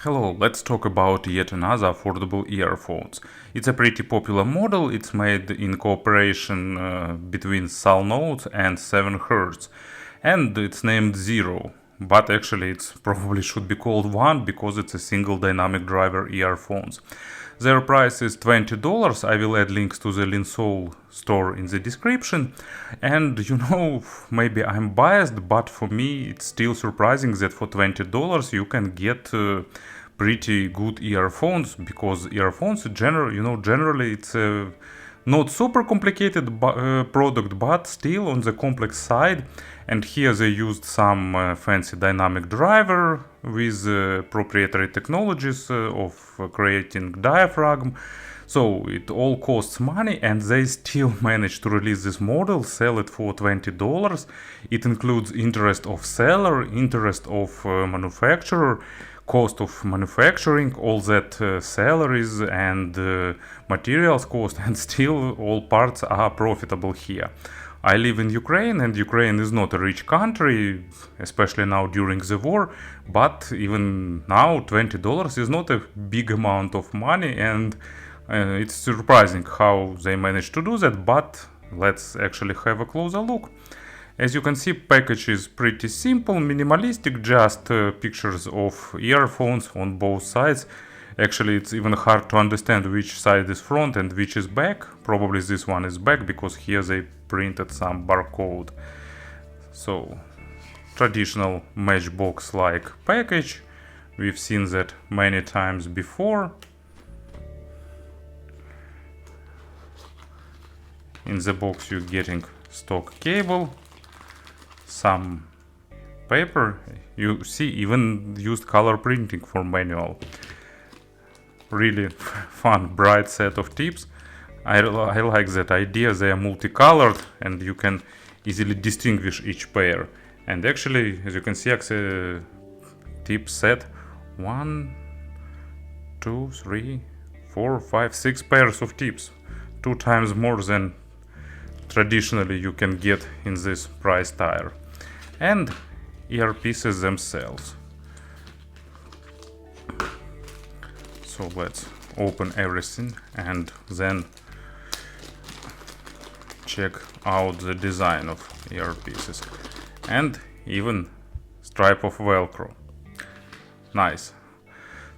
Hello, let's talk about yet another affordable earphones. It's a pretty popular model. It's made in cooperation between Salnotes and 7 Hz, and it's named Zero. But actually, it probably should be called One because it's a single dynamic driver earphones. Their price is $20. I will add links to the Linsole store in the description. And maybe I'm biased, but for me it's still surprising that for $20 you can get pretty good earphones, because earphones generally it's a not super complicated product, but still on the complex side. And here they used some fancy dynamic driver with proprietary technologies of creating diaphragm. So it all costs money, and they still managed to release this model, sell it for $20. It includes interest of seller, interest of manufacturer, cost of manufacturing, all that salaries and materials cost, and still all parts are profitable here. I live in Ukraine, and Ukraine is not a rich country, especially now during the war, but even now $20 is not a big amount of money, and it's surprising how they managed to do that. But let's actually have a closer look. As you can see, package is pretty simple, minimalistic, just pictures of earphones on both sides. Actually, it's even hard to understand which side is front and which is back. Probably this one is back because here they printed some barcode. So, traditional matchbox-like package. We've seen that many times before. In the box you're getting stock cable, some paper, you see even used color printing for manual. Really fun, bright set of tips. I like that idea. They are multicolored and you can easily distinguish each pair. And actually, as you can see, tip set 1, 2, 3, 4, 5, 6 pairs of tips, 2 times more than traditionally you can get in this price tier. And earpieces themselves. So let's open everything and then check out the design of earpieces, and even stripe of Velcro. Nice.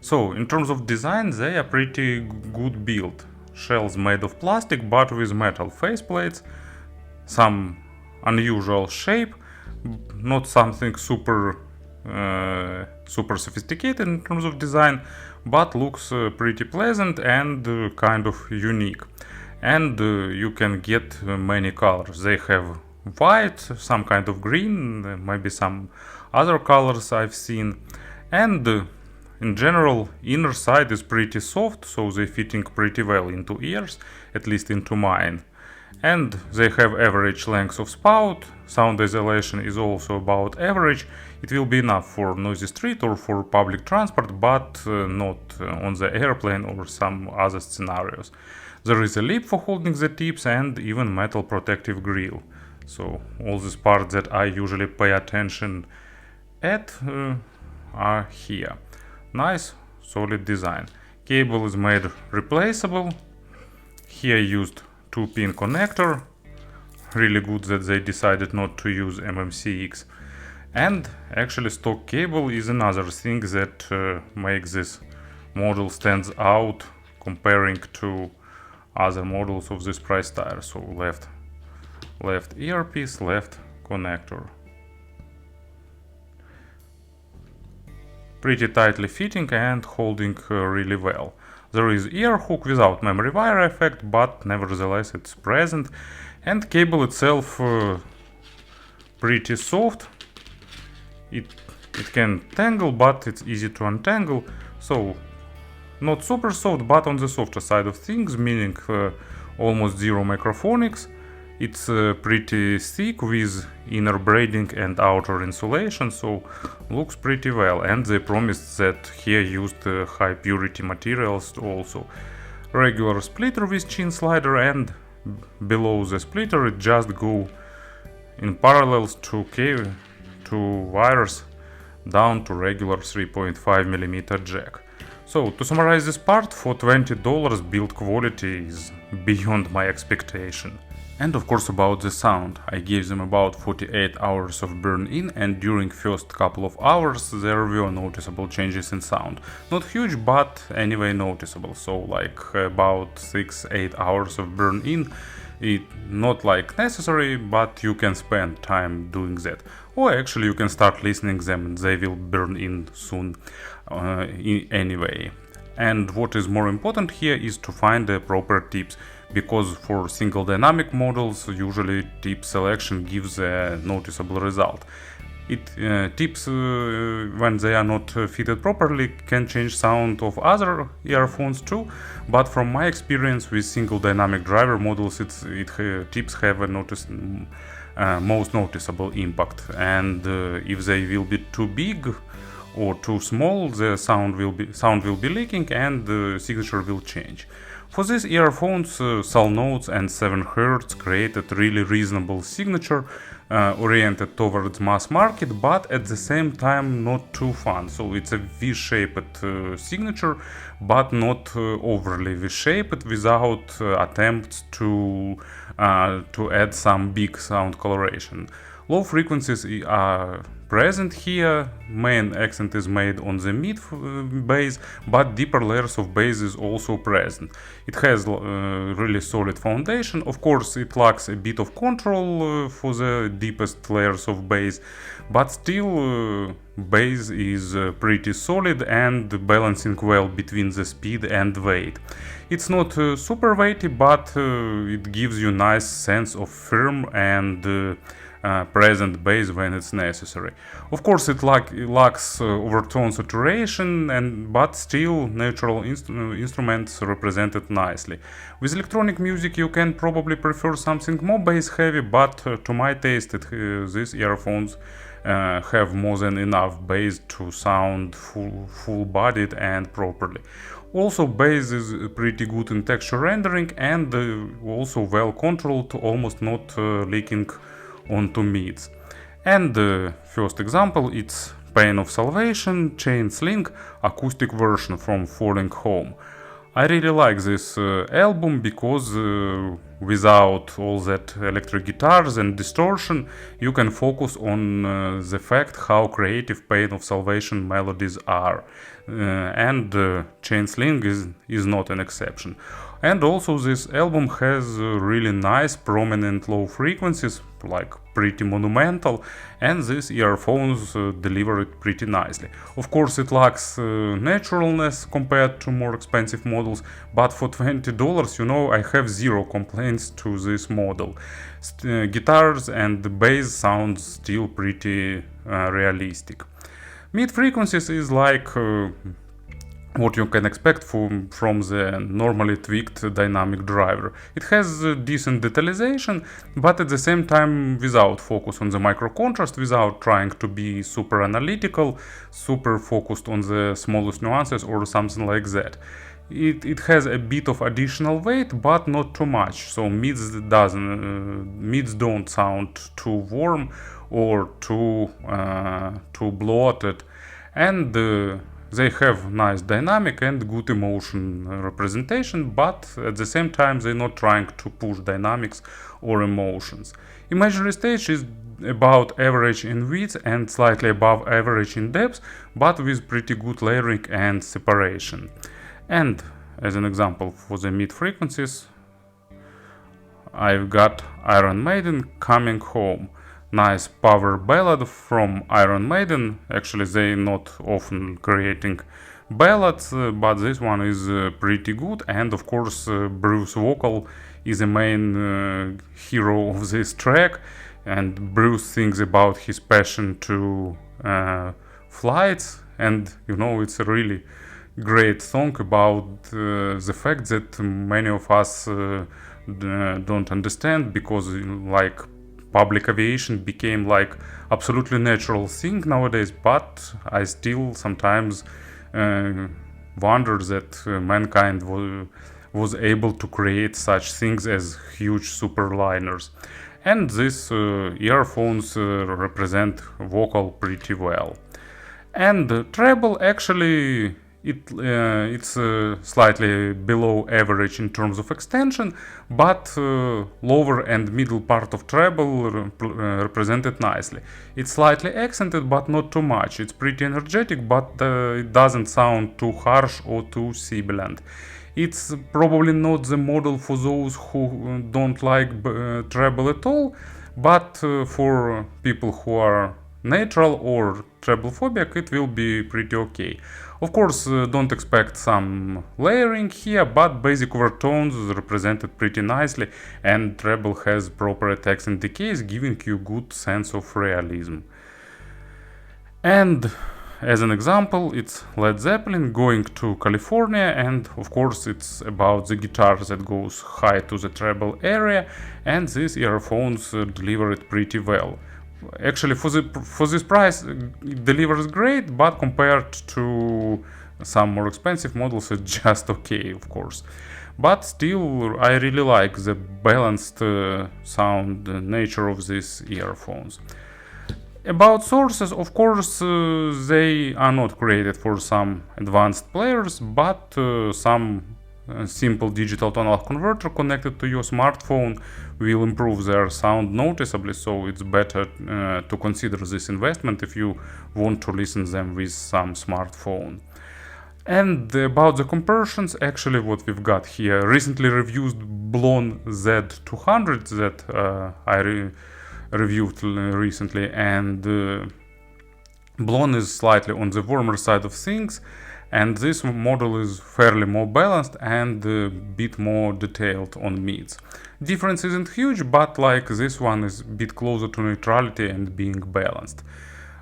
So in terms of design, they are pretty good build. Shells made of plastic but with metal faceplates, some unusual shape, not something super sophisticated in terms of design, but looks pretty pleasant and kind of unique. And you can get many colors. They have white, some kind of green, maybe some other colors I've seen. And in general, inner side is pretty soft, so they're fitting pretty well into ears, at least into mine. And they have average length of spout. Sound isolation is also about average. It will be enough for noisy street or for public transport, but not on the airplane or some other scenarios. There is a lip for holding the tips and even metal protective grill. So all these parts that I usually pay attention at are here. Nice, solid design. Cable is made replaceable. Here used 2-pin connector. Really good that they decided not to use MMCX. And actually stock cable is another thing that makes this model stands out comparing to other models of this price tier. So left earpiece, left connector. Pretty tightly fitting and holding really well. There is ear hook without memory wire effect, but nevertheless it's present. And cable itself pretty soft. It can tangle, but it's easy to untangle. So not super soft, but on the softer side of things, meaning almost zero microphonics. It's pretty thick with inner braiding and outer insulation, so looks pretty well. And they promised that here used high purity materials also. Regular splitter with chin slider, and below the splitter it just go in parallels to wires down to regular 3.5mm jack. So to summarize this part, for $20 build quality is beyond my expectation. And of course about the sound, I gave them about 48 hours of burn-in, and during first couple of hours there were noticeable changes in sound. Not huge, but anyway noticeable, so like about 6-8 hours of burn-in. It not like necessary, but you can spend time doing that. Or actually you can start listening them and they will burn in soon anyway. And what is more important here is to find the proper tips, because for single dynamic models usually tip selection gives a noticeable result. Tips when they are not fitted properly can change sound of other earphones too, but from my experience with single dynamic driver models, tips have a most noticeable impact, and if they will be too big or too small, the sound will be leaking and the signature will change. For these earphones, Salnotes and 7Hz created really reasonable signature, oriented towards mass market, but at the same time not too fun. So it's a V-shaped signature, but not overly V-shaped, without attempts to add some big sound coloration. Low frequencies are present here, main accent is made on the mid bass, but deeper layers of bass is also present. It has really solid foundation. Of course it lacks a bit of control for the deepest layers of bass, but still bass is pretty solid and balancing well between the speed and weight. It's not super weighty, but it gives you nice sense of firm and present bass when it's necessary. Of course it lacks overtone saturation, but still natural instruments represented nicely. With electronic music you can probably prefer something more bass heavy, but to my taste these earphones have more than enough bass to sound full-bodied and properly. Also bass is pretty good in texture rendering and also well controlled, almost not leaking onto mids. And the first example, it's Pain of Salvation Chain Sling acoustic version from Falling Home. I really like this album because without all that electric guitars and distortion, you can focus on the fact how creative Pain of Salvation melodies are. And Chain Sling is not an exception. And also this album has really nice prominent low frequencies, like pretty monumental, and these earphones deliver it pretty nicely. Of course it lacks naturalness compared to more expensive models, but for $20, you know, I have zero complaints to this model. Guitars and the bass sound still pretty realistic. Mid frequencies is like what you can expect from the normally tweaked dynamic driver. It has decent detalization, but at the same time without focus on the micro contrast, without trying to be super analytical, super focused on the smallest nuances or something like that. It has a bit of additional weight, but not too much, so mids don't sound too warm or too bloated, and they have nice dynamic and good emotion representation, but at the same time they're not trying to push dynamics or emotions. Imaginary stage is about average in width and slightly above average in depth, but with pretty good layering and separation. And as an example for the mid frequencies, I've got Iron Maiden Coming Home. Nice power ballad from Iron Maiden. Actually they're not often creating ballads, but this one is pretty good, and of course Bruce's vocal is the main hero of this track, and Bruce sings about his passion to flights, and you know, it's a really great song about the fact that many of us don't understand, because like public aviation became like absolutely natural thing nowadays, but I still sometimes wonder that mankind was able to create such things as huge superliners. And these earphones represent vocal pretty well. And treble, actually, it's slightly below average in terms of extension, but lower and middle part of treble represented nicely. It's slightly accented, but not too much. It's pretty energetic, but it doesn't sound too harsh or too sibilant. It's probably not the model for those who don't like treble at all, but for people who are neutral or treble phobic, it will be pretty okay. Of course, don't expect some layering here, but basic overtones represented pretty nicely, and treble has proper attacks and decays, giving you good sense of realism. And as an example, it's Led Zeppelin going to California, and of course it's about the guitar that goes high to the treble area, and these earphones deliver it pretty well. Actually, for this price, it delivers great, but compared to some more expensive models, it's just okay, of course. But still, I really like the balanced sound nature of these earphones. About sources, of course, they are not created for some advanced players, but some simple digital tonal converter connected to your smartphone will improve their sound noticeably, so it's better to consider this investment if you want to listen them with some smartphone. And about the comparisons, actually what we've got here, recently reviewed Blon Z200 that I reviewed recently, and Blon is slightly on the warmer side of things, and this model is fairly more balanced and a bit more detailed on mids. Difference isn't huge, but like this one is a bit closer to neutrality and being balanced.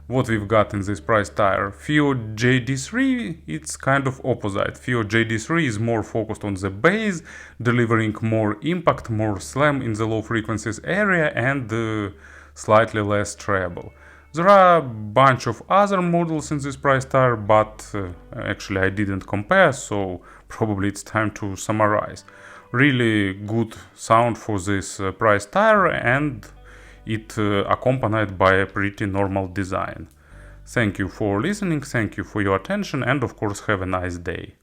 What we've got in this price tier, FIO JD3, it's kind of opposite. FIO JD3 is more focused on the bass, delivering more impact, more slam in the low frequencies area, and slightly less treble. There are a bunch of other models in this price tier, but actually I didn't compare, so probably it's time to summarize. Really good sound for this price tier, and it accompanied by a pretty normal design. Thank you for listening, thank you for your attention, and of course have a nice day.